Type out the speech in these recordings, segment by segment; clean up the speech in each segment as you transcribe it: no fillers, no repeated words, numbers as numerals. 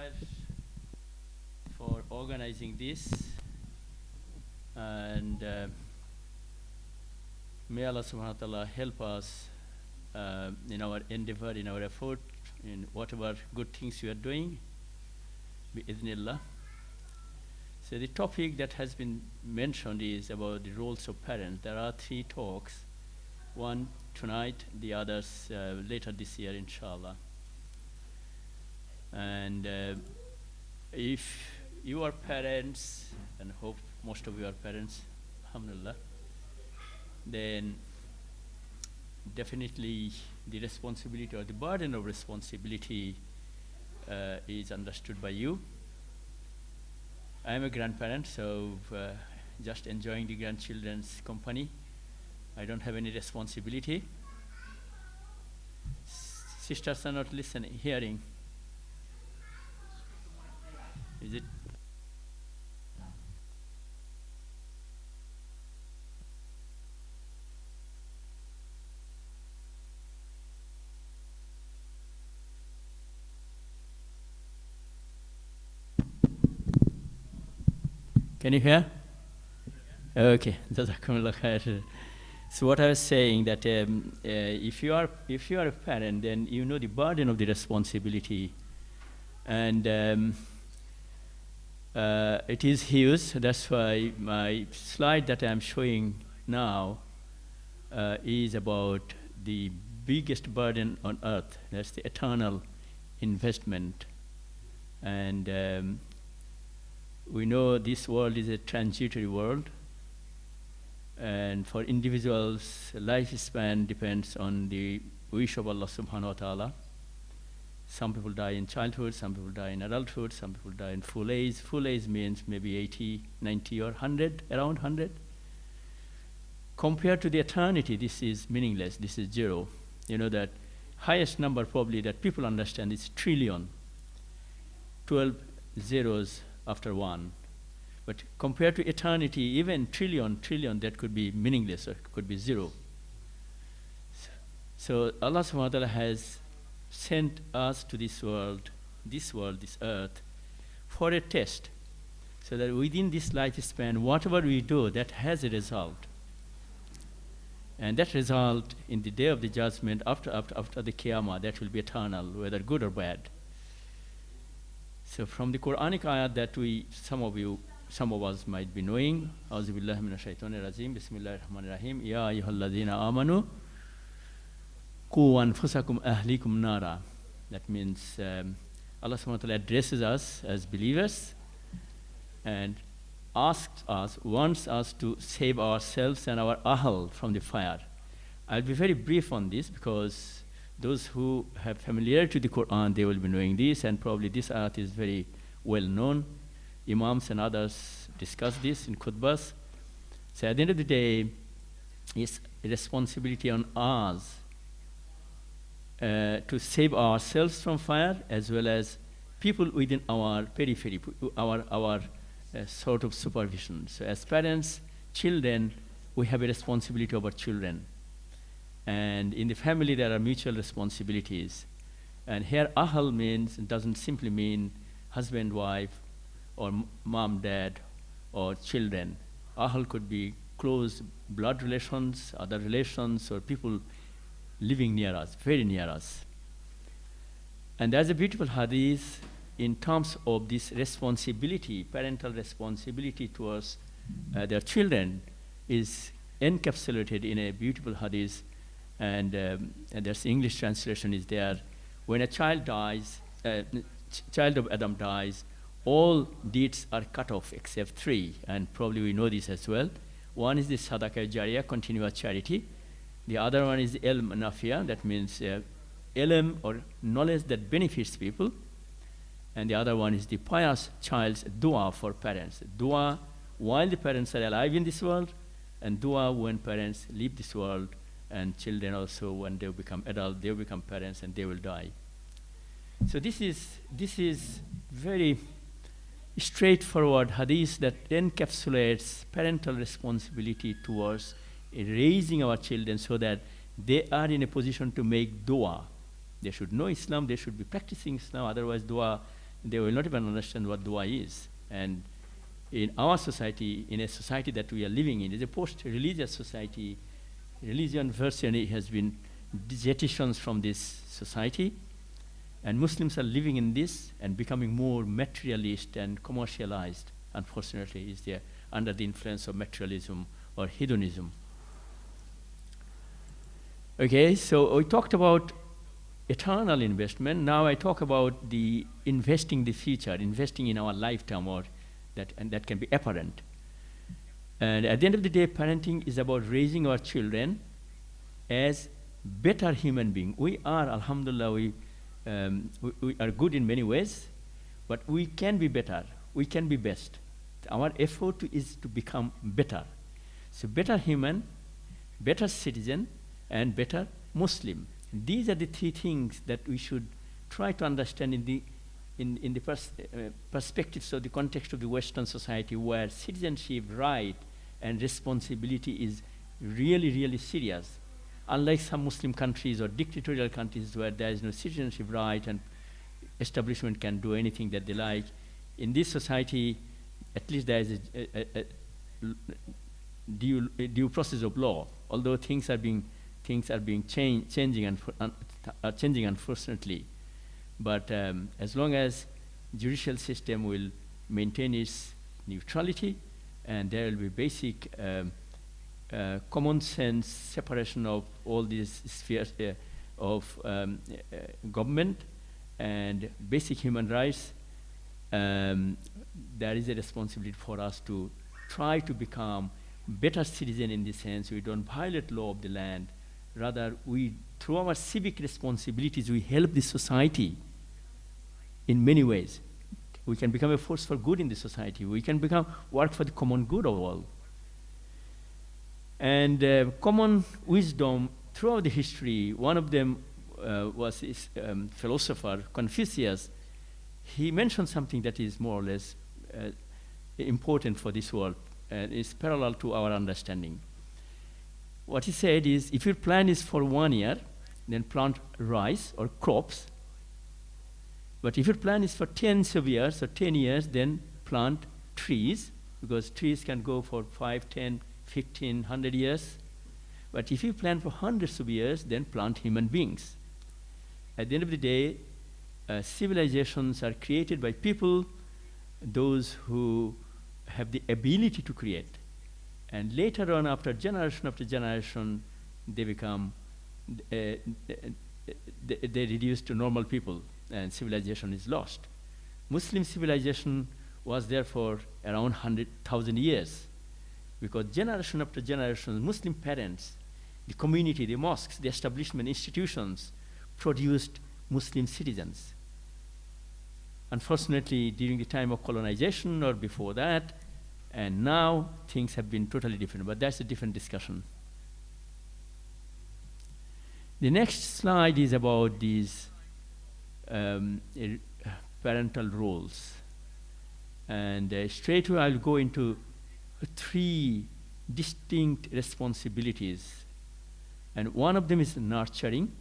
khair for organizing this, and may Allah subhanahu wa ta'ala help us in our endeavor, in our effort, in whatever good things we are doing, bi-idhnillah. So the topic that has been mentioned is about the roles of parents. There are 3 talks, one tonight, the others later this year, inshallah. And if you are parents, and hope most of you are parents, alhamdulillah, then definitely the responsibility or the burden of responsibility is understood by you. I am a grandparent, so just enjoying the grandchildren's company. I don't have any responsibility. Sisters are not listening, hearing. Is it? Can you hear? Okay, jazakumullah khair. So what I was saying that if you are a parent, then you know the burden of the responsibility, and it is huge. That's why my slide that I'm showing now is about the biggest burden on earth. That's the eternal investment, and we know this world is a transitory world, and for individuals, lifespan depends on the wish of Allah subhanahu wa ta'ala. Some people die in childhood, some people die in adulthood, some people die in full age. Full age means maybe 80, 90, or 100, around 100. Compared to the eternity, this is meaningless, this is zero. You know that highest number probably that people understand is trillion, 12 zeros after 1. But compared to eternity, even trillion, that could be meaningless or could be zero. So Allah subhanahu wa ta'ala has sent us to this world, this earth, for a test. So that within this lifespan, whatever we do, that has a result. And that result in the day of the judgment, after the Qiyamah, that will be eternal, whether good or bad. So from the Quranic ayat that some of us might be knowing, A'udhu billahi minash shaitanir rajim, Bismillahir Rahmanir Rahim, Ya ayyuhalladhina amanu, Qu anfusakum ahlikum nara. That means Allah subhanahu wa ta'ala addresses us as believers and wants us to save ourselves and our ahl from the fire. I'll be very brief on this because those who have familiarity with the Quran, they will be knowing this, and probably this ayat is very well known. Imams and others discuss this in khutbahs. So at the end of the day, it's a responsibility on us to save ourselves from fire, as well as people within our periphery, our sort of supervision. So as parents, children, we have a responsibility over children. And in the family, there are mutual responsibilities. And here, ahl doesn't simply mean husband, wife, or mom, dad, or children. Ahl could be close blood relations, other relations, or people living near us, very near us. And there's a beautiful hadith in terms of this responsibility, parental responsibility towards their children is encapsulated in a beautiful hadith. And there's English translation is there. When a child dies, child of Adam dies, all deeds are cut off except 3, and probably we know this as well. One is the sadaqah jariyah, continuous charity. The other one is ilm nafiya, that means ilm or knowledge that benefits people. And the other one is the pious child's dua for parents. Dua while the parents are alive in this world, and dua when parents leave this world, and children also, when they become adult, they become parents and they will die. So this is very straightforward hadith that encapsulates parental responsibility towards raising our children so that they are in a position to make dua. They should know Islam, they should be practicing Islam, otherwise dua they will not even understand what dua is. And in our society, in a society that we are living in, is a post-religious society, religion virtually has been jettisoned from this society, and Muslims are living in this and becoming more materialist and commercialized, unfortunately, is there under the influence of materialism or hedonism. Okay, so we talked about eternal investment. Now I talk about the investing the future, investing in our lifetime, or that can be apparent. And at the end of the day, parenting is about raising our children as better human beings. We are, alhamdulillah, we are good in many ways, but we can be better. We can be best. Our effort is to become better. So better human, better citizen, and better Muslim. These are the three things that we should try to understand in the perspectives of the context of the Western society, where citizenship, right, and responsibility is really, really serious. Unlike some Muslim countries or dictatorial countries where there is no citizenship right and establishment can do anything that they like, in this society, at least there is a due process of law. Although things are being changing unfortunately, but as long as judicial system will maintain its neutrality, and there will be basic common sense separation of all these spheres of government and basic human rights, there is a responsibility for us to try to become better citizen in the sense we don't violate law of the land. Rather, we, through our civic responsibilities, we help the society in many ways. We can become a force for good in the society. We can work for the common good of all. And common wisdom throughout the history, one of them was this philosopher, Confucius. He mentioned something that is more or less important for this world and is parallel to our understanding. What he said is, if your plan is for 1 year, then plant rice or crops. But if your plan is for tens of years or 10 years, then plant trees, because trees can go for 5, 10, 15, 100 years. But if you plan for hundreds of years, then plant human beings. At the end of the day, civilizations are created by people, those who have the ability to create. And later on, after generation, they become, they reduce to normal people, and civilization is lost. Muslim civilization was therefore around 100,000 years, because generation after generation, Muslim parents, the community, the mosques, the establishment, institutions, produced Muslim citizens. Unfortunately, during the time of colonization or before that, and now things have been totally different, but that's a different discussion. The next slide is about these parental roles. And straight away I'll go into 3 distinct responsibilities. And one of them is nurturing,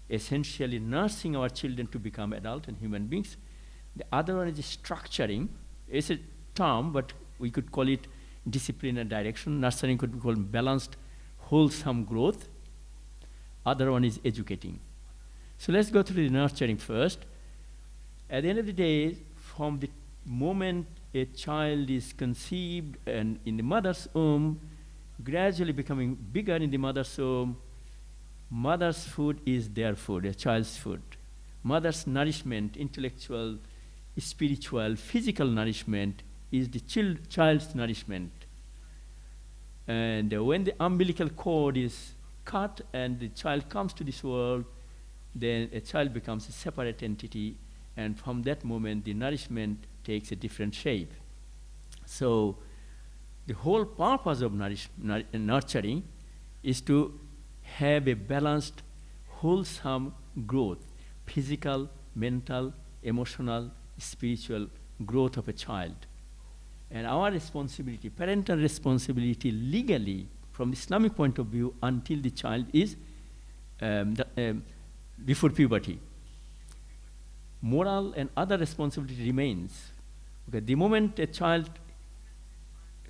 essentially nursing our children to become adult and human beings. The other one is structuring. It's a term, but we could call it discipline and direction. Nurturing could be called balanced, wholesome growth. Other one is educating. So let's go through the nurturing first. At the end of the day, from the moment a child is conceived and in the mother's womb, gradually becoming bigger in the mother's womb, mother's food is their food, a child's food. Mother's nourishment, intellectual, spiritual, physical nourishment is the child's nourishment. And when the umbilical cord is cut and the child comes to this world, then a child becomes a separate entity, and from that moment the nourishment takes a different shape. So the whole purpose of nurturing is to have a balanced, wholesome growth, physical, mental, emotional, spiritual growth of a child. And our responsibility, parental responsibility legally, from the Islamic point of view, until the child is before puberty. moral and other responsibility remains. Okay, the moment a child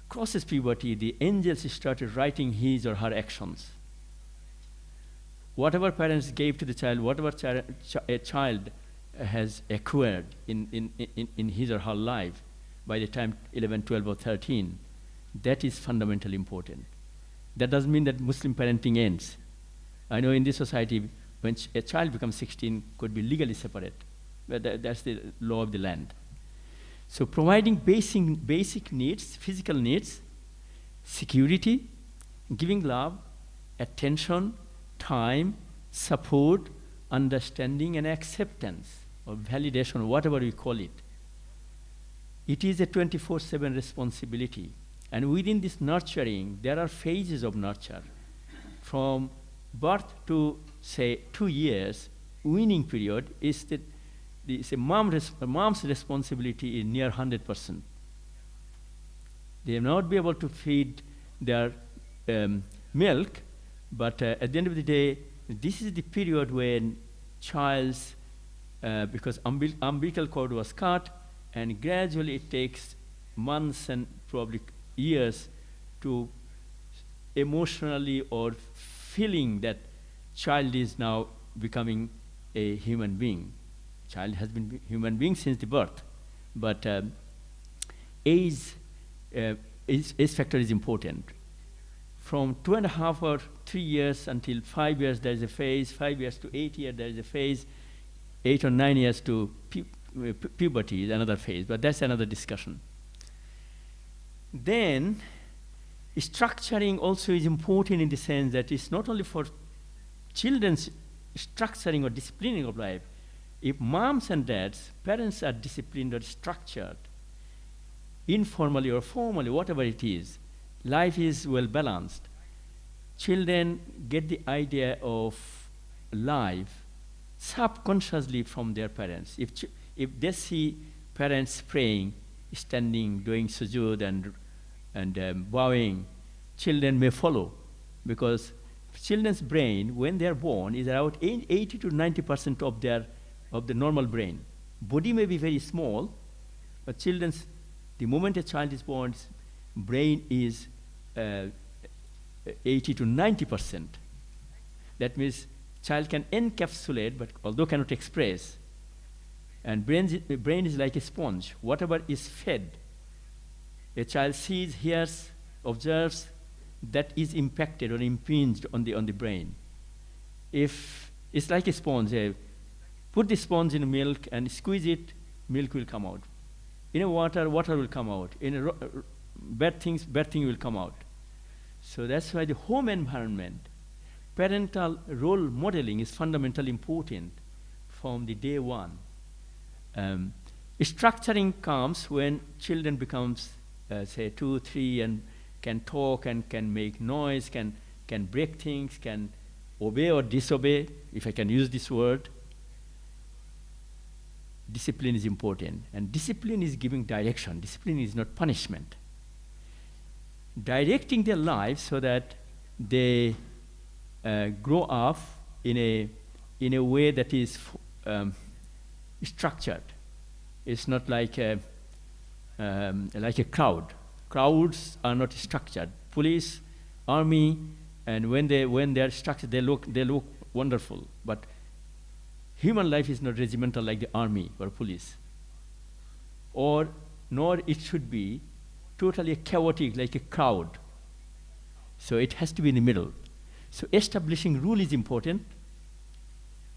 crosses puberty, the angels started writing his or her actions. Whatever parents gave to the child, whatever a child has acquired in his or her life by the time 11, 12, or 13, that is fundamentally important. That doesn't mean that Muslim parenting ends. I know in this society, when a child becomes 16, could be legally separate. But that's the law of the land. So providing basic needs, physical needs, security, giving love, attention, time, support, understanding, and acceptance, or validation, whatever we call it. It is a 24/7 responsibility. And within this nurturing, there are phases of nurture. From birth to, say, 2 years, weaning period is that mom's responsibility is near 100%. They will not be able to feed their milk, but at the end of the day, this is the period when child's, because umbilical cord was cut, and gradually it takes months and probably years to emotionally or feeling that child is now becoming a human being. Child has been human being since the birth, but age factor is important. From 2.5 or 3 years until 5 years, there is a phase. 5 years to 8 years, there is a phase. 8 or 9 years to puberty is another phase, but that's another discussion. Then, structuring also is important in the sense that it's not only for children's structuring or disciplining of life. If moms and dads, parents are disciplined or structured, informally or formally, whatever it is, life is well balanced. Children get the idea of life subconsciously from their parents. If they see parents praying, standing, doing sujood and bowing, children may follow, because children's brain, when they are born, is about 80 to 90% of the normal brain. Body may be very small, but the moment a child is born, brain is 80 to 90%. That means child can encapsulate, but although cannot express. And brain is like a sponge. Whatever is fed, a child sees, hears, observes, that is impacted or impinged on the brain. If it's like a sponge, put the sponge in milk and squeeze it, milk will come out. In a water will come out. In bad thing will come out. So that's why the home environment, parental role modeling is fundamentally important from the day one. Structuring comes when children becomes, say, 2, 3, and can talk and can make noise, can break things, can obey or disobey, if I can use this word. Discipline is important, and discipline is giving direction. Discipline is not punishment. Directing their lives so that they grow up in a way that is structured. It's not like a crowd. Crowds are not structured. Police, army, and when they are structured, they look wonderful. But human life is not regimental like the army or police. Nor it should be totally chaotic like a crowd. So it has to be in the middle. So establishing rule is important.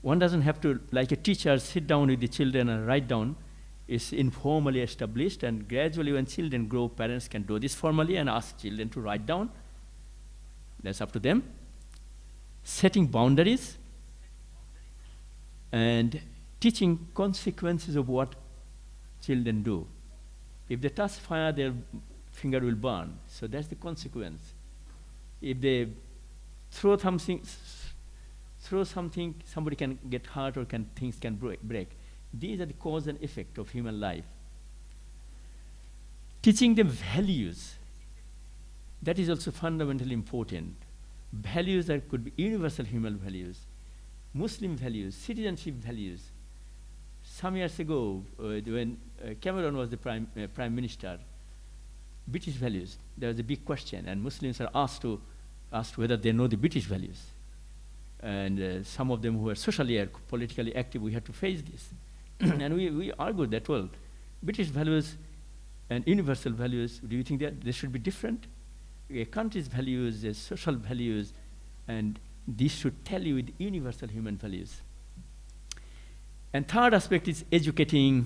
One doesn't have to, like a teacher, sit down with the children and write down. It's informally established, and gradually when children grow, parents can do this formally and ask children to write down. That's up to them. Setting boundaries and teaching consequences of what children do. If they touch fire, their finger will burn. So that's the consequence. If they throw something, somebody can get hurt or things can break. These are the cause and effect of human life. Teaching them values, that is also fundamentally important. Values that could be universal human values, Muslim values, citizenship values, some years ago, when Cameron was the prime minister, British values, there was a big question, and Muslims are asked whether they know the British values. And some of them who are socially or politically active, we had to face this. And we argued that, well, British values and universal values, do you think that they should be different? A country's values, their social values, and this should tell you with universal human values. And third aspect is educating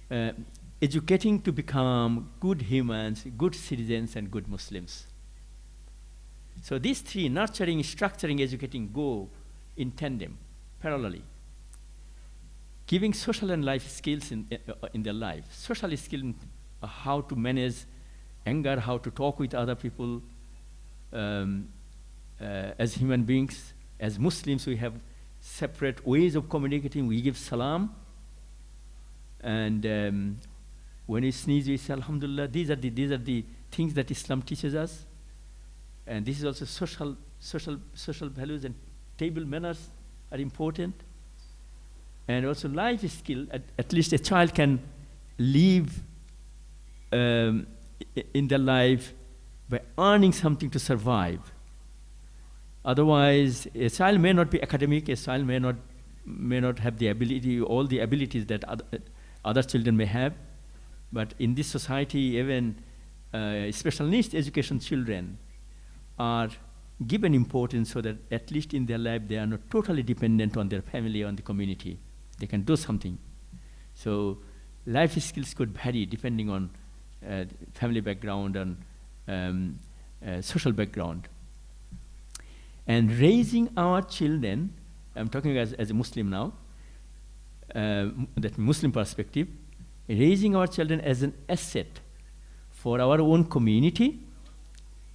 to become good humans, good citizens, and good Muslims. So these three, nurturing, structuring, educating, go in tandem, parallelly. Giving social and life skills in their life. Social skill, how to manage anger, how to talk with other people. As human beings, as Muslims, we have separate ways of communicating. We give salam. And when we sneeze, we say alhamdulillah. These are the things that Islam teaches us. And this is also social values, and table manners are important. And also life skill, at least a child can live in their life by earning something to survive. Otherwise, a child may not be academic, a child may not have the ability, all the abilities that other children may have. But in this society, even special needs education children are given importance so that at least in their life they are not totally dependent on their family or on the community. They can do something. So life skills could vary depending on family background and social background. And raising our children, I'm talking as a Muslim now, that Muslim perspective, raising our children as an asset for our own community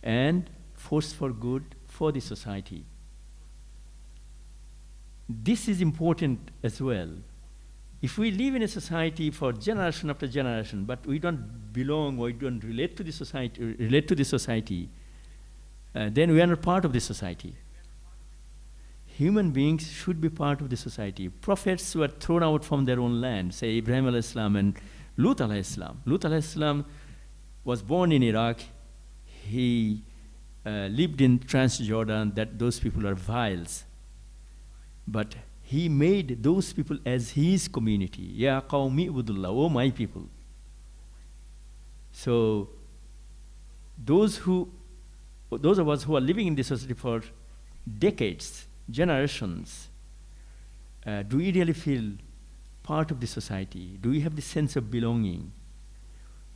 and force for good for the society. This is important as well. If we live in a society for generation after generation, but we don't belong or we don't relate to the society, then we are not part of the society. Human beings should be part of the society. Prophets were thrown out from their own land, say Ibrahim alayhi salam and Lut alayhi salam. Lut alayhi salam was born in Iraq. He lived in Transjordan, that those people are viles. But he made those people as his community. Ya qawmi ibudullah, oh my people. So those of us who are living in this society for decades, generations, do we really feel part of the society? Do we have the sense of belonging?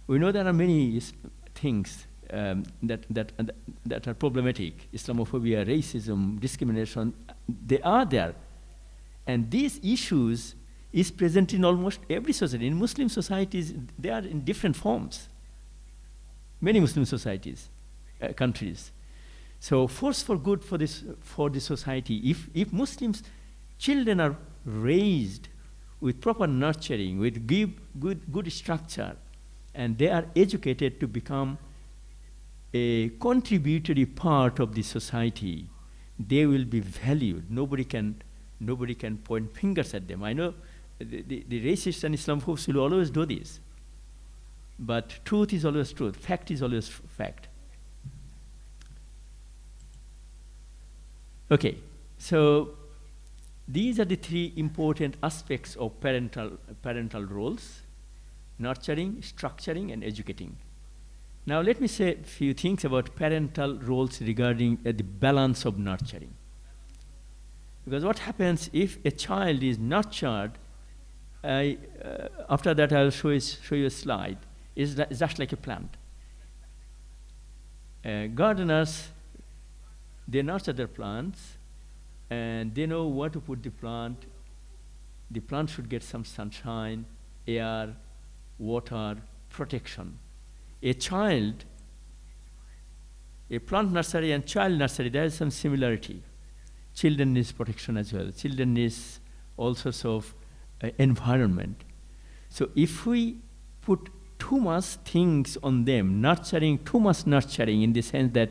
We know there are many things that are problematic. Islamophobia, racism, discrimination, they are there. And these issues is present in almost every society. In Muslim societies, they are in different forms. Many Muslim societies, countries. So force for good for the society. If Muslims, children are raised with proper nurturing, with good structure, and they are educated to become a contributory part of the society, they will be valued. Nobody can point fingers at them. I know the racists and Islamophobes will always do this. But truth is always truth. Fact is always fact. Okay, so these are the three important aspects of parental roles: nurturing, structuring, and educating. Now let me say a few things about parental roles regarding the balance of nurturing. Because what happens if a child is nurtured, after that I'll show you a slide, is just like a plant. Gardeners, they nurture their plants, and they know where to put the plant. The plant should get some sunshine, air, water, protection. A plant nursery and child nursery, there is some similarity. Children need protection as well. Children need all sorts of environment. So if we put too much things on them, too much nurturing in the sense that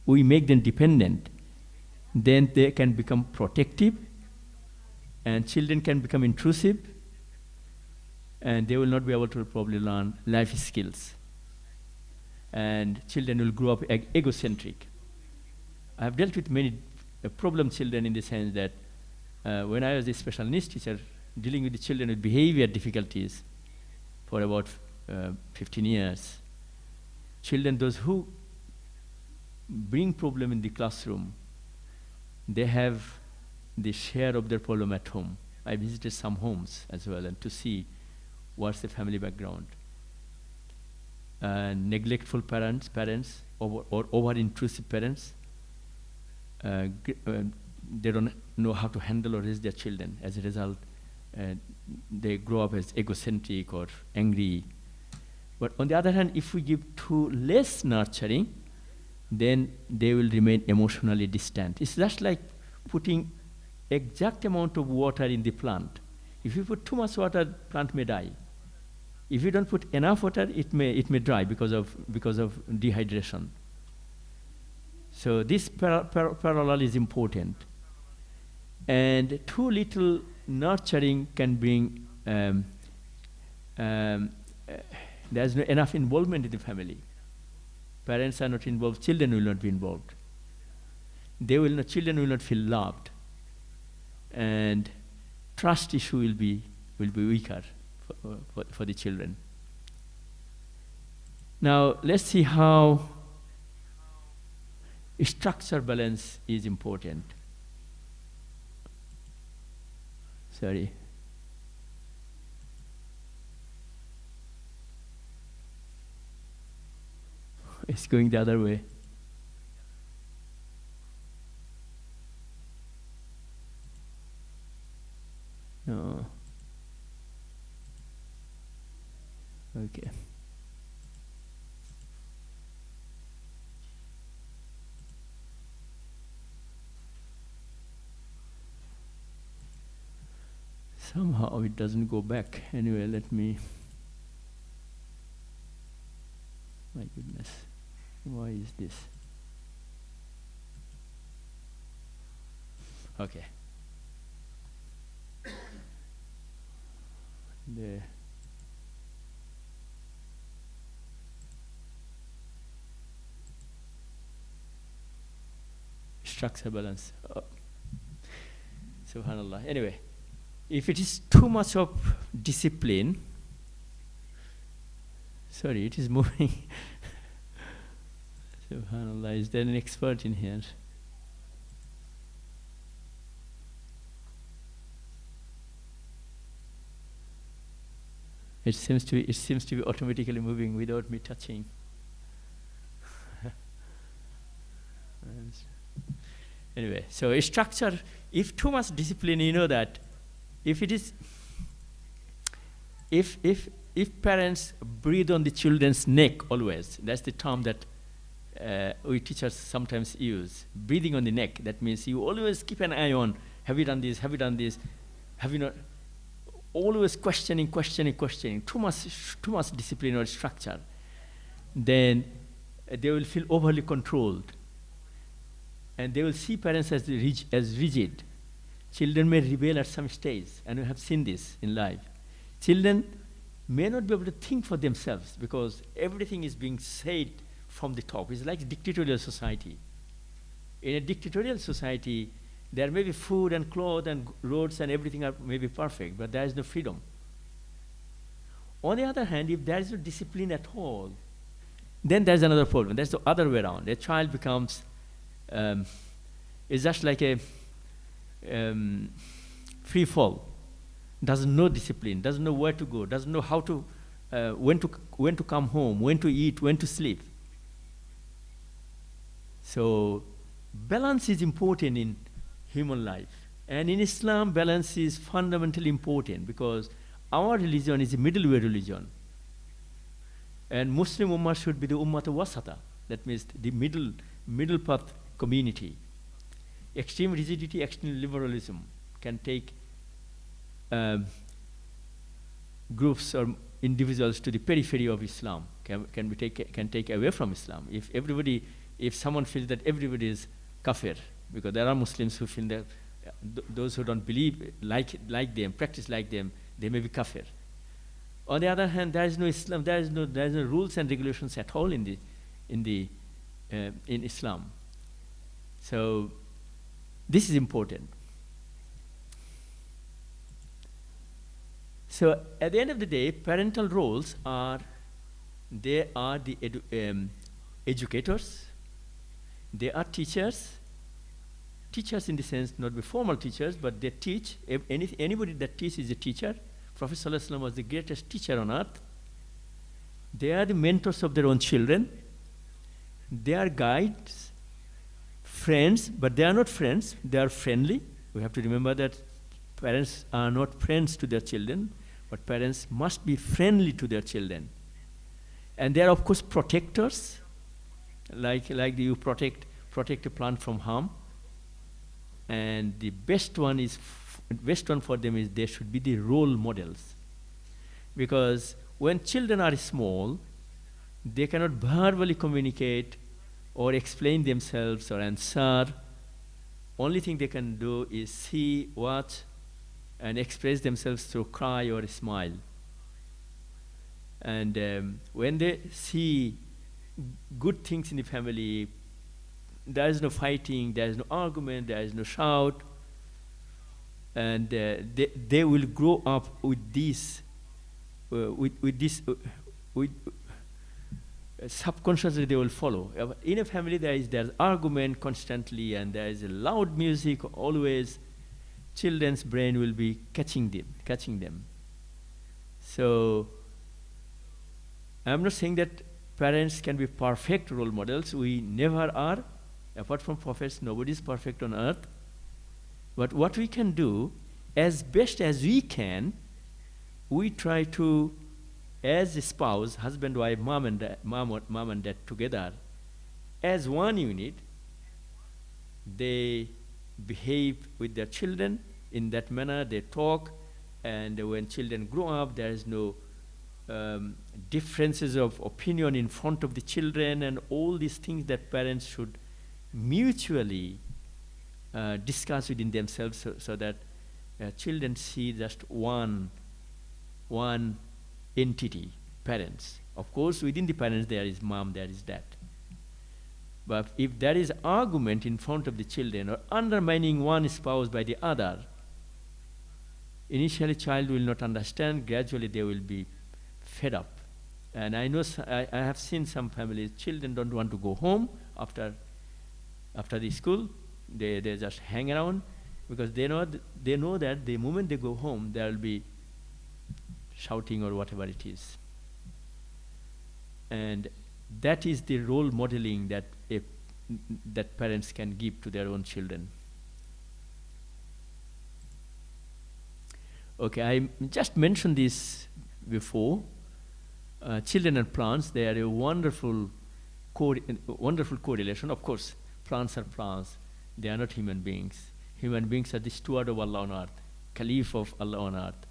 we make them dependent, then they can become protective, and children can become intrusive, and they will not be able to probably learn life skills. And children will grow up egocentric. I have dealt with many problem children in the sense that when I was a special needs teacher, dealing with the children with behavior difficulties for about 15 years. Children, those who bring problem in the classroom, they have the share of their problem at home. I visited some homes as well and to see what's the family background. Neglectful parents, or over-intrusive parents, they don't know how to handle or raise their children. As a result, they grow up as egocentric or angry. But on the other hand, if we give too less nurturing, then they will remain emotionally distant. It's just like putting exact amount of water in the plant. If you put too much water, plant may die. If you don't put enough water, it may dry because of dehydration. So this parallel is important. And too little nurturing can bring there's not enough involvement in the family. Parents are not involved, children will not be involved. Children will not feel loved. And trust issue will be weaker for the children. Now let's see how structure balance is important. Sorry. It's going the other way. No. Okay. Somehow it doesn't go back. Anyway, let me. My goodness. Why is this? Okay. The structure balance. Oh. Subhanallah. Anyway, if it is too much of discipline, sorry, it is moving. Subhanallah, is there an expert in here? It seems to be automatically moving without me touching. Anyway, so a structure, if too much discipline, you know that if parents breathe on the children's neck always, that's the term that we teachers sometimes use, breathing on the neck. That means you always keep an eye on, have you done this, have you done this, have you not, always questioning, too much discipline or structure, then they will feel overly controlled. And they will see parents as rigid. Children may rebel at some stage, and we have seen this in life. Children may not be able to think for themselves because everything is being said from the top. It's like a dictatorial society. In a dictatorial society, there may be food and clothes and roads and everything are maybe perfect, but there is no freedom. On the other hand, if there is no discipline at all, then there's another problem. That's the other way around. A child becomes, it's just like a free fall. Doesn't know discipline, doesn't know where to go, doesn't know how to, when to come home, when to eat, when to sleep. So balance is important in human life. And in Islam, balance is fundamentally important because our religion is a middle way religion. And Muslim Ummah should be the Ummah Wasata. That means the middle path community. Extreme rigidity, extreme liberalism can take groups or individuals to the periphery of Islam, can take away from Islam. If someone feels that everybody is kafir, because there are Muslims who feel that those who don't believe like them, practice like them, they may be kafir. On the other hand, there is no Islam, there is no rules and regulations at all in Islam. So this is important. So at the end of the day, parental roles are, they are the educators, they are teachers. Teachers in the sense, not be formal teachers, but they teach. Anybody that teaches is a teacher. Prophet ﷺ was the greatest teacher on earth. They are the mentors of their own children. They are guides, friends, but they are not friends, they are friendly. We have to remember that parents are not friends to their children, but parents must be friendly to their children. And they are, of course, protectors, like you protect a plant from harm. And the best one for them is they should be the role models. Because when children are small, they cannot verbally communicate or explain themselves or answer. Only thing they can do is see, watch, and express themselves through cry or a smile. And when they see good things in the family, there is no fighting, there is no argument, there is no shout, and they will grow up with this, subconsciously they will follow. In a family there's argument constantly and there is a loud music always, children's brain will be catching them. So I'm not saying that parents can be perfect role models. We never are. Apart from prophets, nobody is perfect on earth. But what we can do, as best as we can, we try to, as a spouse, husband, wife, mom and dad together, as one unit, they behave with their children in that manner, they talk, and when children grow up, there is no differences of opinion in front of the children, and all these things that parents should mutually discuss within themselves, so that children see just one entity, parents. Of course, within the parents there is mom, there is dad. But if there is argument in front of the children or undermining one spouse by the other, initially child will not understand, gradually they will be fed up. And I know, I have seen some families, children don't want to go home after the school. They just hang around because they know that the moment they go home, there will be shouting or whatever it is. And that is the role modeling that parents can give to their own children. Okay, I just mentioned this before. Children and plants, they are a wonderful correlation. Of course, plants are plants. They are not human beings. Human beings are the steward of Allah on earth, caliph of Allah on earth.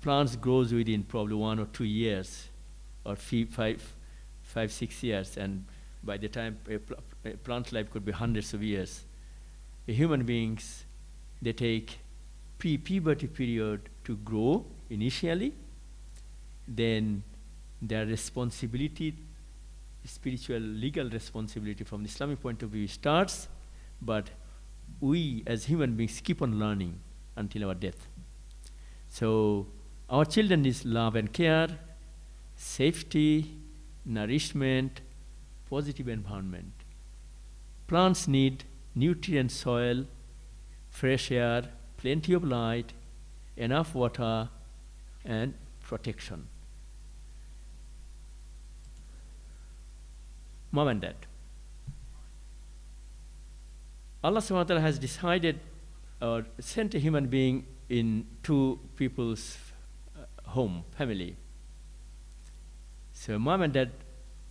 Plants grows within probably 1 or 2 years, or 5, 6 years, and by the time a plant's life could be hundreds of years. Human beings, they take pre-puberty period to grow initially, then their responsibility, spiritual, legal responsibility from the Islamic point of view starts, but we as human beings keep on learning until our death. So our children need love and care, safety, nourishment, positive environment. Plants need nutrient soil, fresh air, plenty of light, enough water, and protection. Mom and dad. Allah subhanahu wa ta'ala has decided or sent a human being in two people's home, family. So mom and dad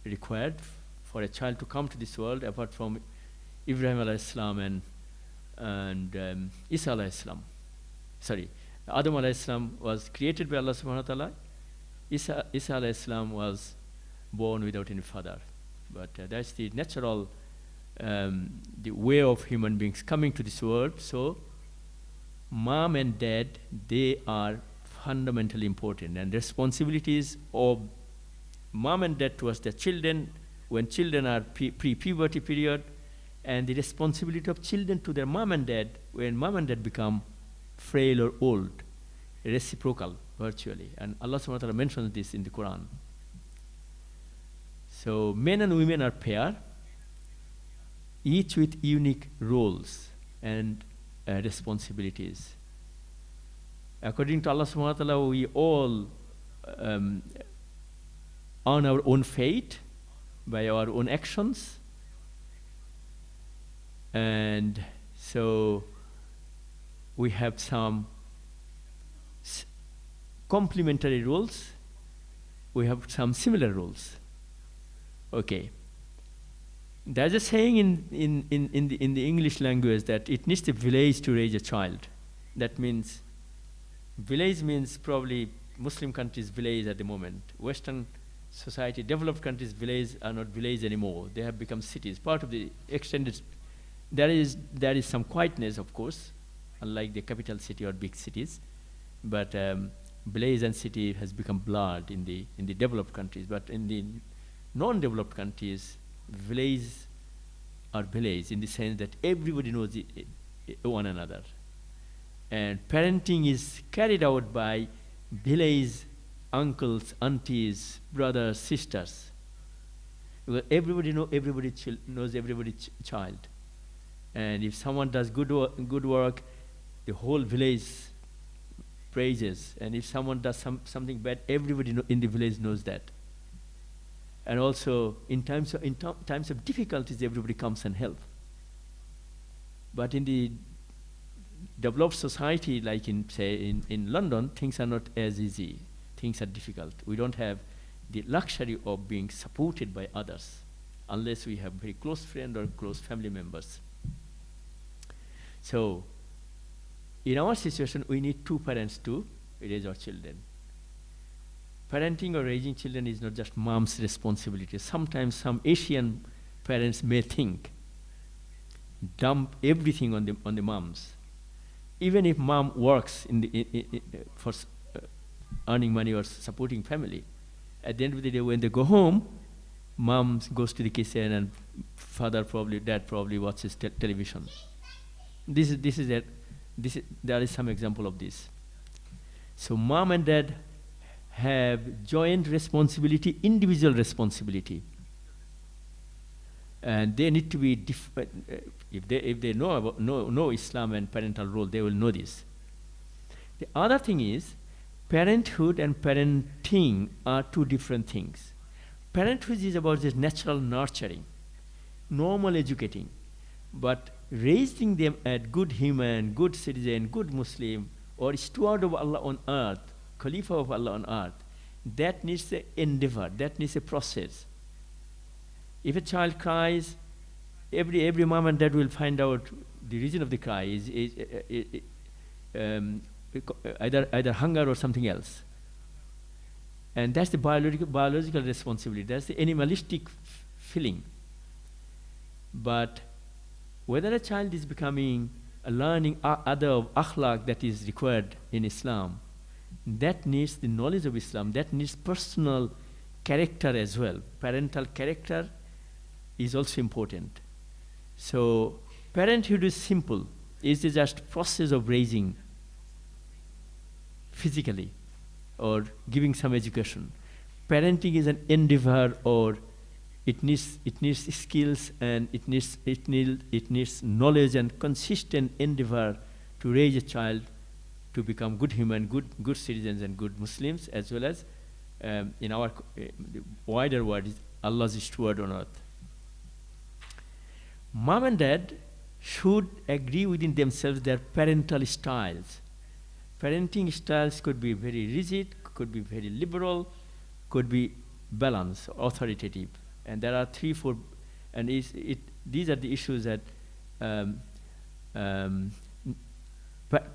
required for a child to come to this world, apart from Ibrahim alayhi salam and Isa alayhi salam. Sorry, Adam alayhi salam was created by Allah subhanahu wa ta'ala. Isa alayhi salam was born without any father. But that's the natural, the way of human beings coming to this world. So mom and dad, they are fundamentally important, and responsibilities of mom and dad towards their children when children are pre-puberty period, and the responsibility of children to their mom and dad when mom and dad become frail or old, reciprocal virtually. And Allah subhanahu wa ta'ala mentions this in the Quran. So men and women are pair, each with unique roles and responsibilities. According to Allah subhanahu wa ta'ala, we all earn our own fate by our own actions. And so we have some complementary roles, we have some similar roles. Okay. There's a saying in the English language that it needs a village to raise a child. That means, village means probably Muslim countries' village at the moment. Western society, developed countries' village are not village anymore. They have become cities. Part of the extended, there is some quietness, of course, unlike the capital city or big cities. But village and city has become blurred in the developed countries. But in the non-developed countries, village are village in the sense that everybody knows one another. And parenting is carried out by village uncles, aunties, brothers, sisters. Because everybody knows everybody's child. And if someone does good work, the whole village praises. And if someone does something bad, everybody in the village knows that. And also, in times of difficulties, everybody comes and helps. But in the developed society, like in London, things are not as easy. Things are difficult. We don't have the luxury of being supported by others, unless we have very close friends or close family members. So, in our situation, we need two parents to raise our children. Parenting or raising children is not just mom's responsibility. Sometimes some Asian parents may think, dump everything on the moms. Even if mom works for earning money or supporting family, at the end of the day, when they go home, mom goes to the kitchen and dad probably watches television. There is some example of this. So mom and dad have joint responsibility, individual responsibility, and they need to be if they know Islam and parental role, they will know this. The other thing is, parenthood and parenting are two different things. Parenthood is about this natural nurturing, normal educating, but raising them as good human, good citizen, good Muslim, or steward of Allah on earth, Khalifa of Allah on earth, that needs an endeavor, that needs a process. If a child cries, every mom and dad will find out the reason of the cry is either hunger or something else. And that's the biological responsibility, that's the animalistic feeling. But whether a child is becoming a learning adab, akhlaq that is required in Islam, that needs the knowledge of Islam, that needs personal character as well. Parental character is also important. So parenthood is simple. It's just process of raising physically or giving some education. Parenting is an endeavor, or it needs skills, and it needs knowledge and consistent endeavor to raise a child to become good human, good citizens and good Muslims, as well as in our the wider world is Allah's steward on earth. Mom and dad should agree within themselves their parental styles. Parenting styles could be very rigid, could be very liberal, could be balanced, authoritative. And there are 3-4, and these are the issues that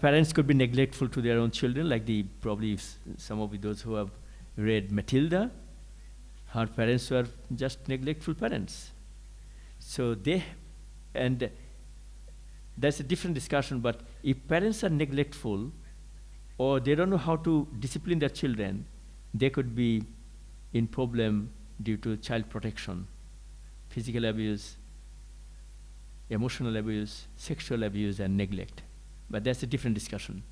parents could be neglectful to their own children, like probably some of those who have read Matilda, her parents were just neglectful parents. So and that's a different discussion, but If parents are neglectful or they don't know how to discipline their children, they could be in problem due to child protection, physical abuse, emotional abuse, sexual abuse, and neglect. But that's a different discussion.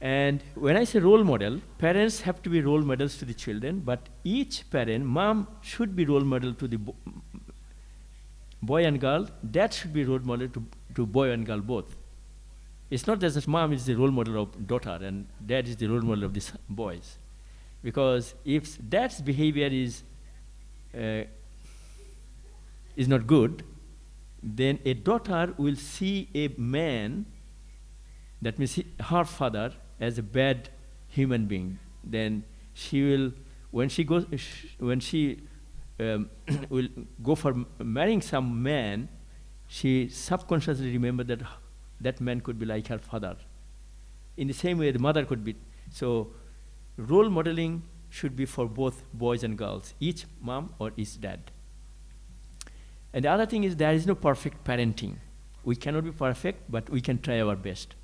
And when I say role model, parents have to be role models to the children, but each parent, mom should be role model to the boy and girl, dad should be role model to boy and girl both. It's not that mom is the role model of daughter and dad is the role model of these boys. Because if dad's behavior is not good, then a daughter will see a man, that means her father, as a bad human being. Then she will, when she will go for marrying some man, she subconsciously remember that that man could be like her father. In the same way, the mother could be. So role modeling should be for both boys and girls, each mom or each dad. And the other thing is there is no perfect parenting. We cannot be perfect, but we can try our best.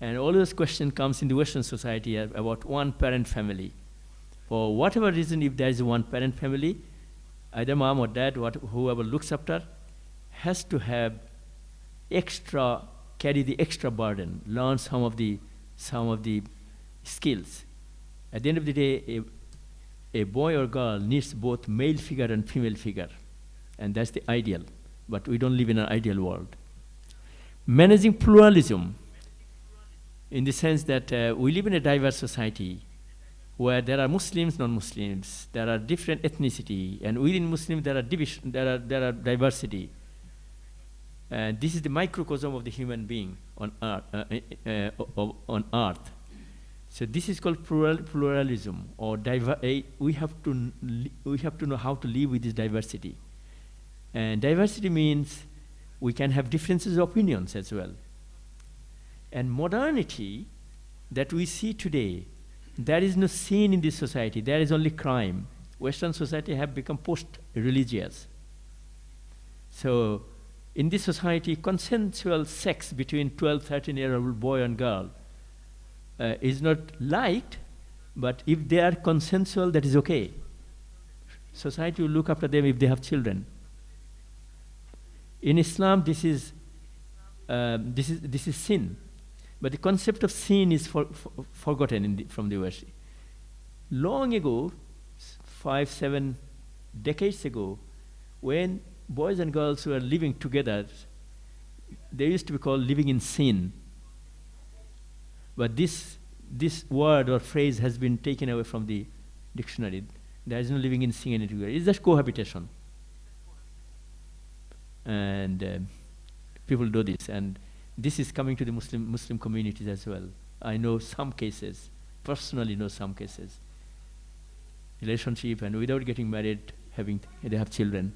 And all those questions comes in the Western society about one parent family. For whatever reason, if there is one parent family, either mom or dad, whoever looks after, has to have carry the extra burden, learn some of the skills. At the end of the day, a boy or girl needs both male figure and female figure. And that's the ideal. But we don't live in an ideal world. Managing pluralism, in the sense that we live in a diverse society where there are Muslims, non-Muslims, there are different ethnicity, and within Muslims there are division, there are diversity. And this is the microcosm of the human being on earth. So this is called pluralism, or we have to know how to live with this diversity. And diversity means we can have differences of opinions as well. And modernity that we see today, there is no sin in this society, there is only crime. Western society have become post-religious. So in this society, consensual sex between 12, 13-year-old boy and girl is not liked, but if they are consensual, that is okay. Society will look after them if they have children. In Islam, this is sin. But the concept of sin is forgotten from the West. Long ago, 5, 7 decades ago, when boys and girls were living together, they used to be called living in sin. But this word or phrase has been taken away from the dictionary. There is no living in sin anywhere. It's just cohabitation. And people do this, and this is coming to the Muslim communities as well. I know some cases, personally know some cases. Relationship and without getting married, they have children,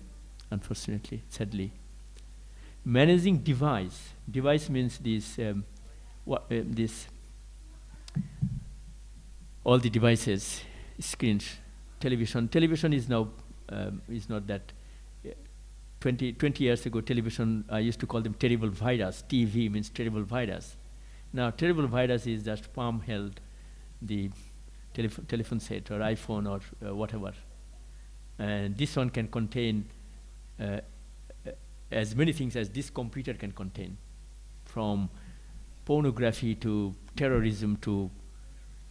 unfortunately, sadly. Managing device. Device means all the devices, screens, television. Television is now is not that. 20 years ago, television, I used to call them terrible virus. TV means terrible virus. Now, terrible virus is just palm held, the telephone set or iPhone or whatever. And this one can contain as many things as this computer can contain, from pornography to terrorism to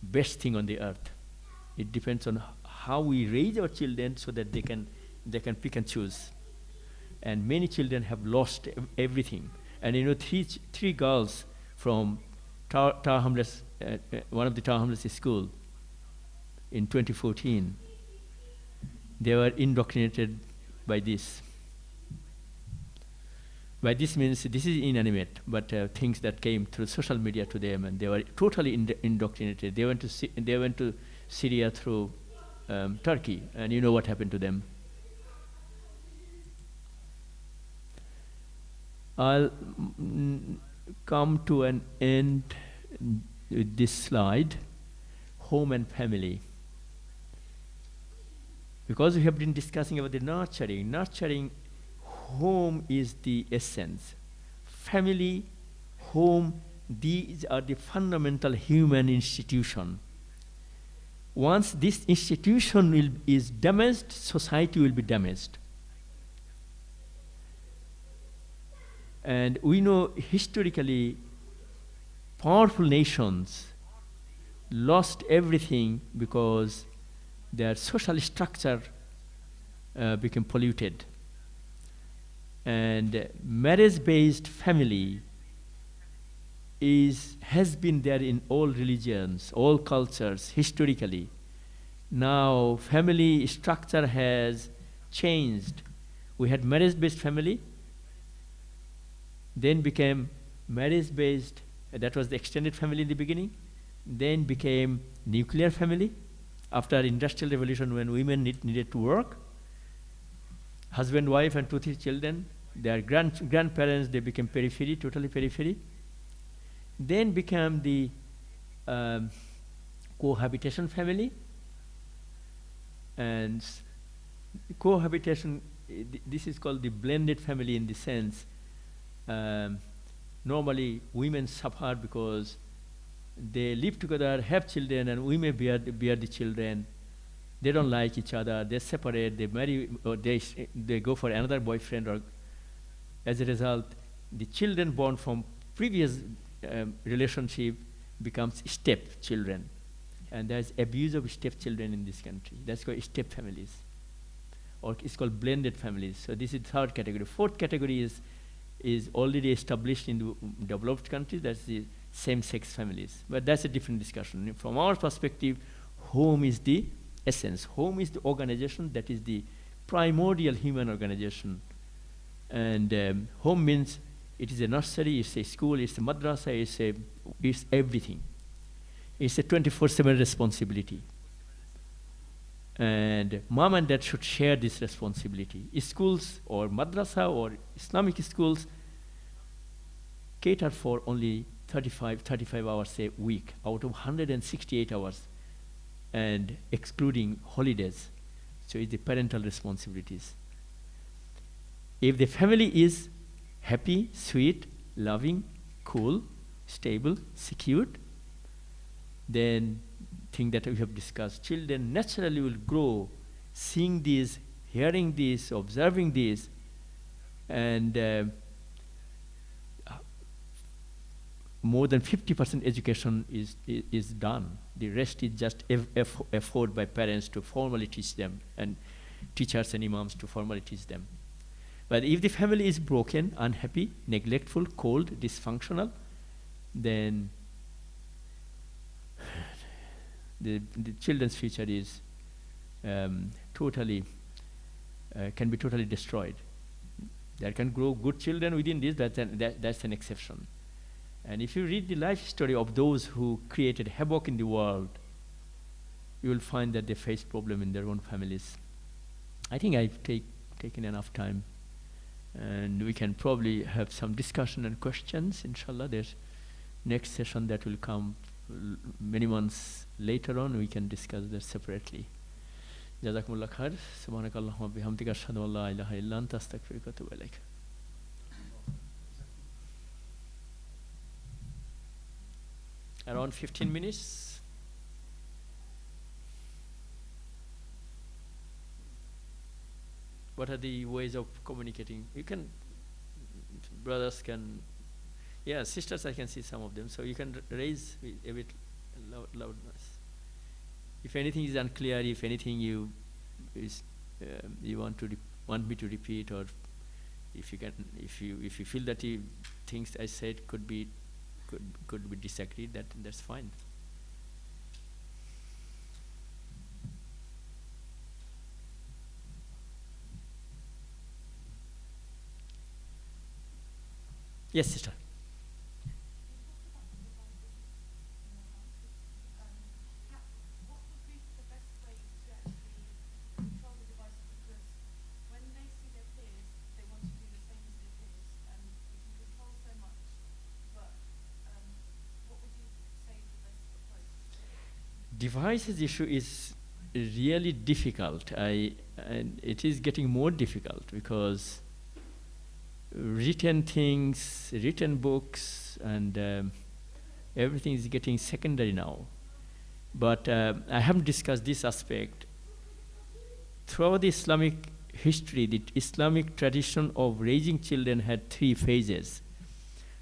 best thing on the earth. It depends on how we raise our children so that they can pick and choose. And many children have lost everything. And you know, three girls from one of the Tower Hamlets school in 2014, they were indoctrinated by this. By this means this is inanimate, but things that came through social media to them, and they were totally indoctrinated. They went to Syria through Turkey, and you know what happened to them. I'll come to an end with this slide, home and family. Because we have been discussing about the nurturing, home is the essence. family, home, these are the fundamental human institution. Once this institution is damaged, society will be damaged. And we know historically, powerful nations lost everything because their social structure became polluted. And marriage-based family has been there in all religions, all cultures, historically. Now, family structure has changed. We had marriage-based family, then became marriage-based, that was the extended family in the beginning, then became nuclear family. After Industrial Revolution, when women needed to work, husband, wife, and 2, 3 children, their grandparents, they became periphery, totally periphery. Then became the cohabitation family. And cohabitation, this is called the blended family in the sense, normally women suffer because they live together, have children, and women bear the children. They don't like each other, they separate, they marry, or they go for another boyfriend, or as a result, the children born from previous relationship becomes step-children. And there's abuse of step-children in this country. That's called step families. Or it's called blended families. So this is third category. Fourth category is already established in the developed countries. That's the same-sex families. But that's a different discussion. From our perspective, home is the essence. Home is the organization that is the primordial human organization. And home means it is a nursery, it's a school, it's a madrasa, it's everything. It's a 24/7 responsibility. And mom and dad should share this responsibility. Schools or madrasa or Islamic schools cater for only 35 hours a week out of 168 hours, and excluding holidays. So it's the parental responsibilities. If the family is happy, sweet, loving, cool, stable, secured, then thing that we have discussed, children naturally will grow seeing this, hearing this, observing this, and more than 50% education is done. The rest is just effort by parents to formally teach them, and teachers and imams to formally teach them. But if the family is broken, unhappy, neglectful, cold, dysfunctional, then the children's future is can be totally destroyed. There can grow good children within this, that's an exception. And if you read the life story of those who created havoc in the world, you will find that they face problems in their own families. I think I've taken enough time, and we can probably have some discussion and questions, inshallah. There's next session that will come many months later on. We can discuss that separately. Jazakumullah khair. Subhanakallahumma bihamdika ashhadu an la ilaha illa anta astaghfiruka wa atubu ilaik. Around 15 minutes. What are the ways of communicating? You can, brothers can, yeah, sisters, I can see some of them. So you can raise a bit loudness. If anything is unclear, if anything you want me to repeat, or if you feel that things I said could be disagreed, that's fine. Yes, sister. Devices issue is really difficult. And it is getting more difficult because written things, written books, and everything is getting secondary now. But I haven't discussed this aspect. Throughout the Islamic history, the Islamic tradition of raising children had 3 phases.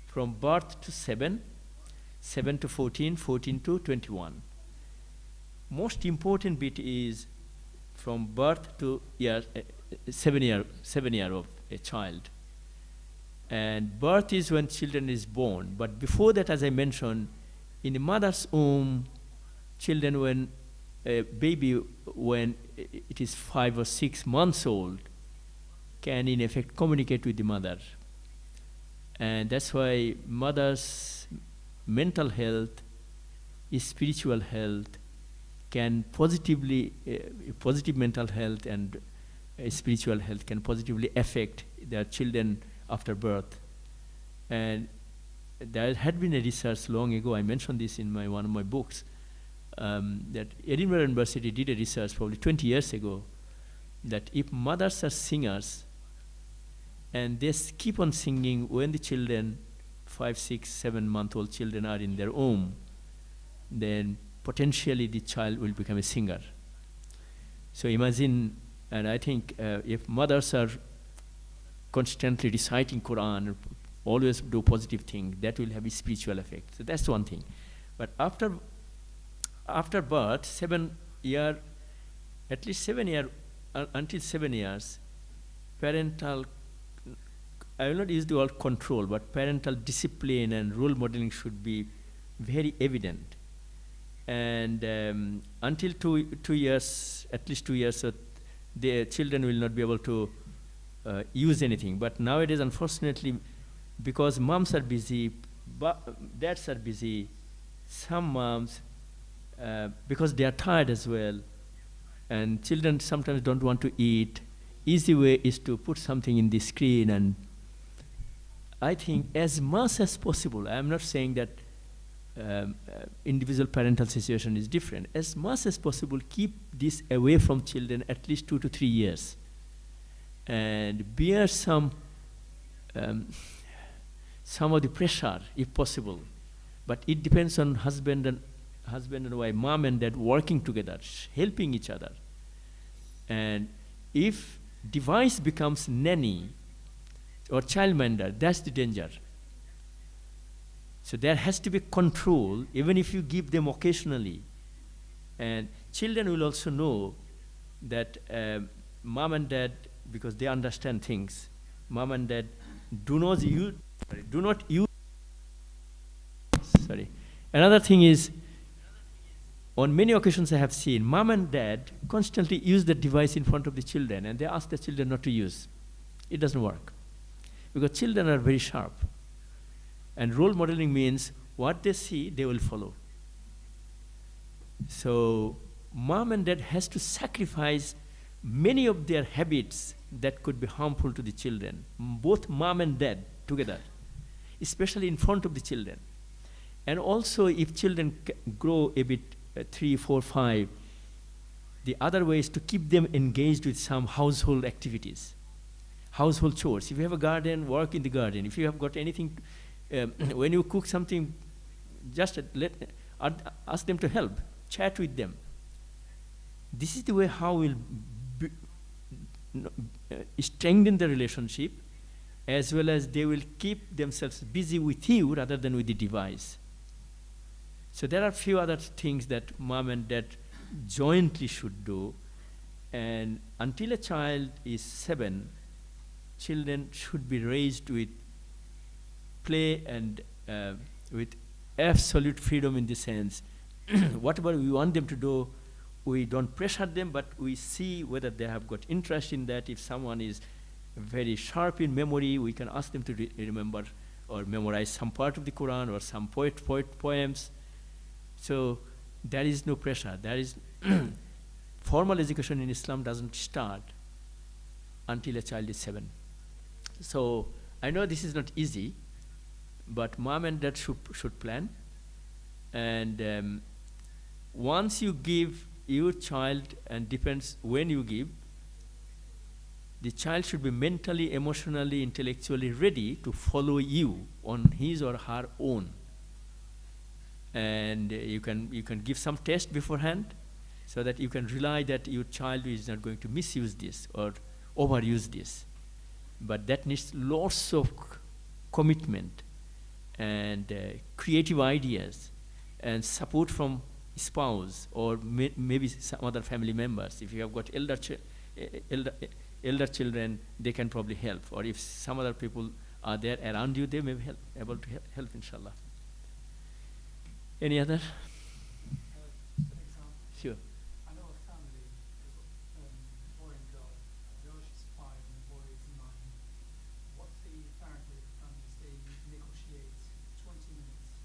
From birth to 7, 7 to 14, 14 to 21. Most important bit is from birth to 7 year of a child. And birth is when children is born. But before that, as I mentioned, in the mother's womb, children, when a baby, when it is 5 or 6 months old, can in effect communicate with the mother. And that's why mother's mental health, spiritual health, can positively, positive mental health and spiritual health can positively affect their children after birth. And there had been a research long ago, I mentioned this in one of my books, that Edinburgh University did a research probably 20 years ago, that if mothers are singers and they keep on singing when the children, 5, 6, 7-month-old children are in their womb, then potentially the child will become a singer. So imagine, and I think if mothers are constantly reciting Quran, always do positive things, that will have a spiritual effect. So that's one thing. But after birth, 7 year, at least 7 year, until 7 years, parental, I will not use the word control, but parental discipline and role modeling should be very evident. And until 2 years, at least 2 years, so the children will not be able to use anything. But nowadays, unfortunately, because moms are busy, dads are busy, some moms, because they are tired as well, and children sometimes don't want to eat, easy way is to put something in the screen. And I think as much as possible, I am not saying that individual parental situation is different. As much as possible, keep this away from children at least 2 to 3 years, and bear some of the pressure if possible. But it depends on husband and wife, mom and dad working together, helping each other. And if device becomes nanny or childminder, that's the danger. So there has to be control, even if you give them occasionally. And children will also know that mom and dad, because they understand things, mom and dad do not use. Sorry. Another thing is, on many occasions I have seen mom and dad constantly use the device in front of the children, and they ask the children not to use. It doesn't work, because children are very sharp. And role modeling means what they see, they will follow. So mom and dad has to sacrifice many of their habits that could be harmful to the children, both mom and dad together, especially in front of the children. And also, if children grow a bit, 3, 4, 5, the other way is to keep them engaged with some household activities, household chores. If you have a garden, work in the garden. If you have got anything, when you cook something, just ask them to help, chat with them. This is the way how we'll strengthen the relationship, as well as they will keep themselves busy with you rather than with the device. So there are a few other things that mom and dad jointly should do. And until a child is 7, children should be raised with play and with absolute freedom, in the sense, whatever we want them to do, we don't pressure them, but we see whether they have got interest in that. If someone is very sharp in memory, we can ask them to remember or memorize some part of the Quran or some poems. So there is no pressure. There is formal education in Islam doesn't start until a child is 7. So I know this is not easy, but mom and dad should plan. And once you give your child, and depends when you give, the child should be mentally, emotionally, intellectually ready to follow you on his or her own. And you can give some test beforehand, so that you can rely that your child is not going to misuse this or overuse this. But that needs lots of commitment and creative ideas and support from spouse or maybe some other family members. If you have got elder children, they can probably help. Or if some other people are there around you, they may be able to help, inshallah. Any other? Just an example. Sure. I know a family, boy and girl. The girl, she's 5 and the boy is 9. What the apparently the families, they negotiate 20 minutes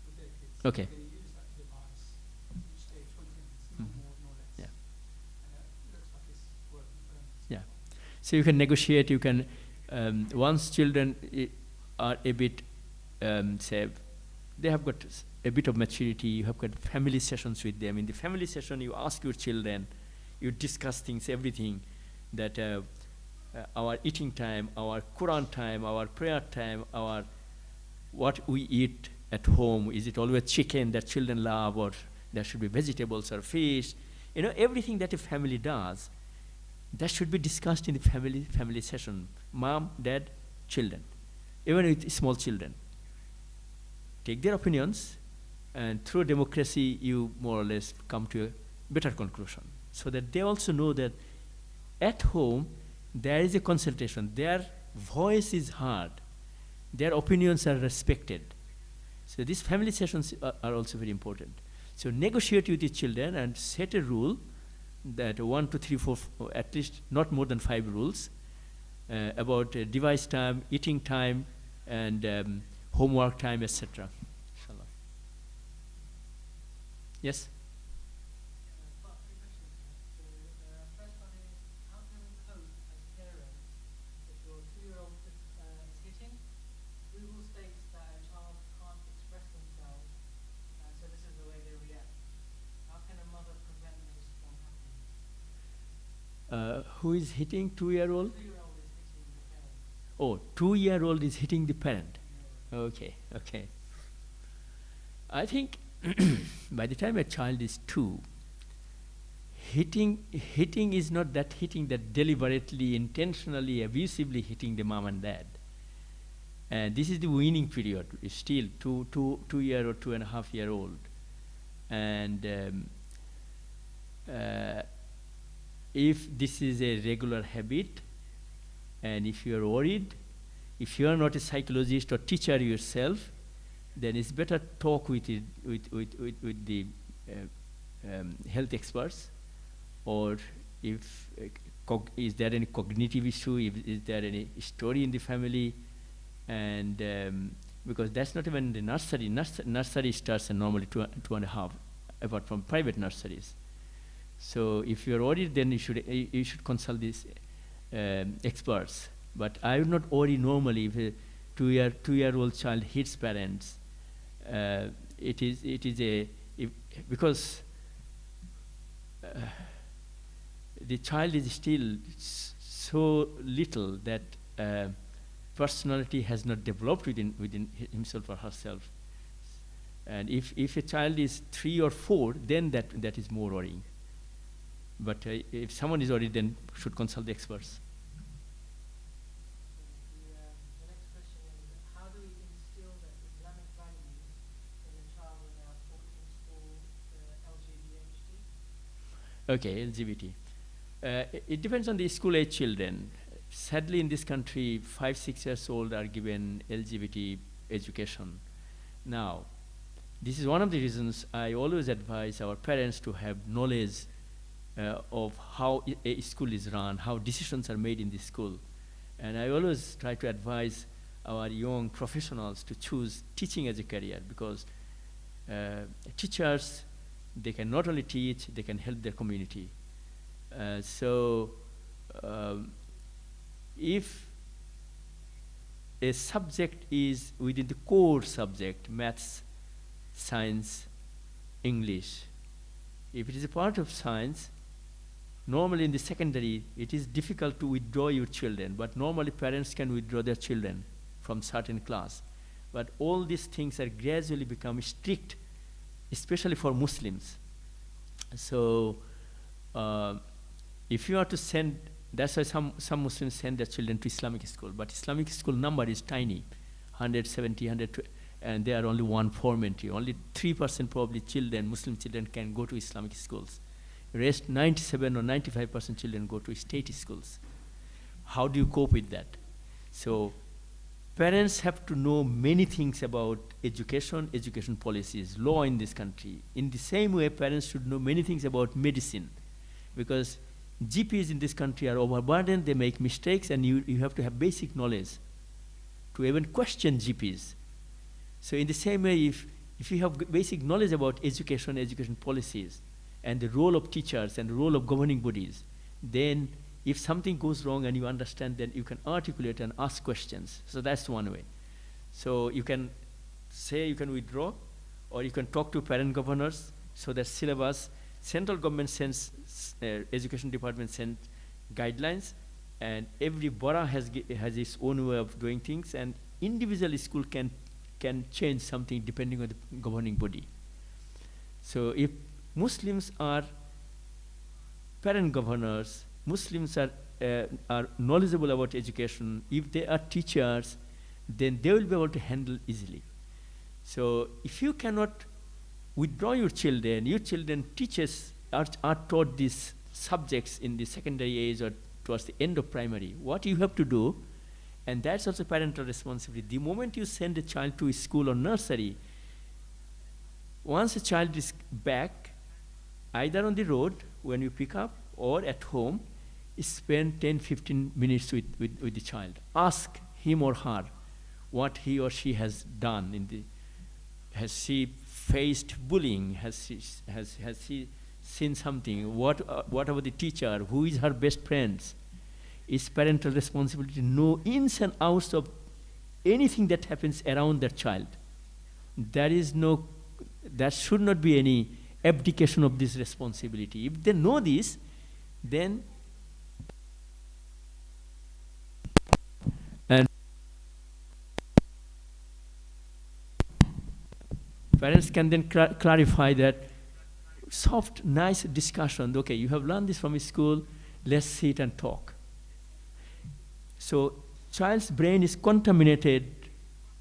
with their kids. Okay. They use that device each day, 20 minutes, no more, no less. Yeah. And it looks like it's working for them. Yeah. So you can negotiate. You can once children are a bit say they have got a bit of maturity, you have got family sessions with them. In the family session, you ask your children, you discuss things, everything, that our eating time, our Quran time, our prayer time, our what we eat at home, is it always chicken that children love, or there should be vegetables or fish? You know, everything that a family does, that should be discussed in the family session. Mom, dad, children, even with small children. Take their opinions, and through democracy, you more or less come to a better conclusion, so that they also know that at home there is a consultation, their voice is heard, their opinions are respected. So these family sessions are also very important. So negotiate with your children and set a rule that 1, 2, 3, 4, at least not more than 5 rules about device time, eating time, and homework time, etc. Inshallah. Yes? Got 3 questions. So first one is, how can we cope as parents if your 2-year-old is hitting? Google states that a child can't express themselves, so this is the way they react. How can a mother prevent this from happening? Who is hitting 2-year-old? 2-year-old is hitting the parent. Oh, 2-year-old is hitting the parent. Okay, okay. I think by the time a child is 2, hitting is not that hitting that deliberately, intentionally, abusively hitting the mom and dad. And this is the weaning period. It's still 2-year or 2.5-year-old. And if this is a regular habit, and if you are worried, if you are not a psychologist or teacher yourself, then it's better talk with the health experts, or if is there any cognitive issue, is there any story in the family, and because that's not even the nursery. Nursery starts at normally 2.5, apart from private nurseries. So if you're worried, then you should consult these experts. But I would not worry normally if a 2-year-old child hits parents. Because the child is still so little that personality has not developed within himself or herself. And if a child is 3 or 4, then that is more worrying. But if someone is worried, then should consult the experts. The next question is, how do we instill the Islamic values in a child when they are taught in school, LGBT? Okay, LGBT. It depends on the school-age children. Sadly, in this country, 5, 6 years old are given LGBT education. Now, this is one of the reasons I always advise our parents to have knowledge of how a school is run, how decisions are made in the school. And I always try to advise our young professionals to choose teaching as a career, because teachers, they can not only teach, they can help their community. If a subject is within the core subject, maths, science, English, if it is a part of science, Normally in the secondary, it is difficult to withdraw your children, but normally parents can withdraw their children from certain class. But all these things are gradually becoming strict, especially for Muslims. So if you are to send, that's why some Muslims send their children to Islamic school, but Islamic school number is tiny, 170, 120, and there are only 1/4 entry. Only 3% probably children, Muslim children, can go to Islamic schools. Rest 97 or 95% children go to state schools. How do you cope with that? So parents have to know many things about education, education policies, law in this country. In the same way, parents should know many things about medicine, because GPs in this country are overburdened, they make mistakes, and you have to have basic knowledge to even question GPs. So in the same way, if you have basic knowledge about education, education policies, and the role of teachers and the role of governing bodies, then if something goes wrong and you understand, then you can articulate and ask questions. So that's one way. So you can say you can withdraw, or you can talk to parent governors, so that syllabus, central government sends, education department sends guidelines, and every borough has its own way of doing things, and individual school can change something depending on the governing body. So if Muslims are parent governors, Muslims are knowledgeable about education, if they are teachers, then they will be able to handle easily. So if you cannot withdraw your children teachers are taught these subjects in the secondary age or towards the end of primary. What you have to do, and that's also parental responsibility, the moment you send a child to a school or nursery, once a child is back, either on the road when you pick up or at home, spend 10-15 minutes with the child. Ask him or her what he or she has done. Has she faced bullying? Has she seen something? What about the teacher? Who is her best friends? It's parental responsibility to know ins and outs of anything that happens around their child. There should not be any abdication of this responsibility. If they know this, then parents can then clarify that soft, nice discussion. Okay, you have learned this from school, let's sit and talk. So child's brain is contaminated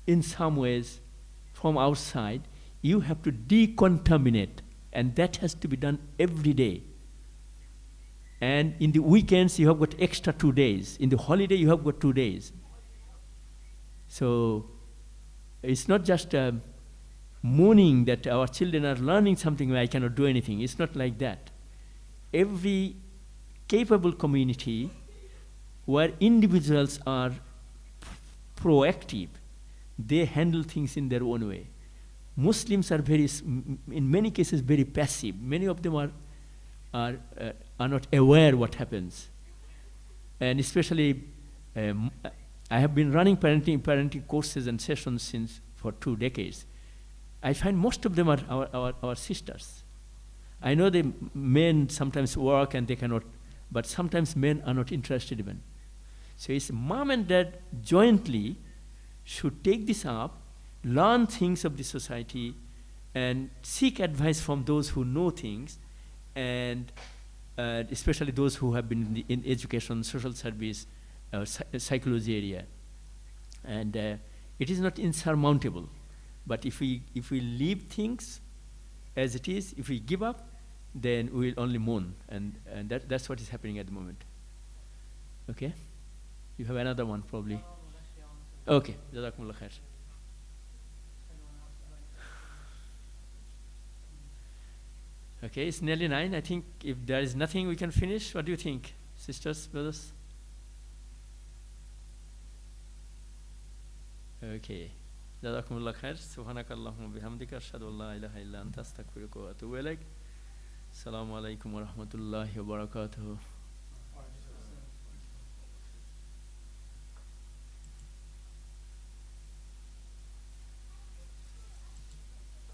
in some ways from outside. You have to decontaminate, and that has to be done every day. And in the weekends, you have got extra 2 days. In the holiday, you have got 2 days. So it's not just mourning that our children are learning something where I cannot do anything. It's not like that. Every capable community where individuals are proactive, they handle things in their own way. Muslims are in many cases, very passive. Many of them are not aware what happens. And especially, I have been running parenting courses and sessions for 2 decades. I find most of them are our sisters. I know the men sometimes work and they cannot, but sometimes men are not interested even. So it's mom and dad jointly should take this up, learn things of the society, and seek advice from those who know things, and especially those who have been in education, social service, psychology area. And it is not insurmountable. But if we leave things as it is, if we give up, then we will only mourn. And that's what is happening at the moment. Okay? You have another one probably. Okay. Jazakumullah khair. Okay, it's nearly 9. I think if there is nothing, we can finish. What do you think, sisters, brothers? Okay. Jazakumullah khair. Subhanakallahumma bihamdika ashhadu an la ilaha illa anta astaghfiruka wa atubu ilaik. Assalamu alaikum wa rahmatullahi wa barakatuh.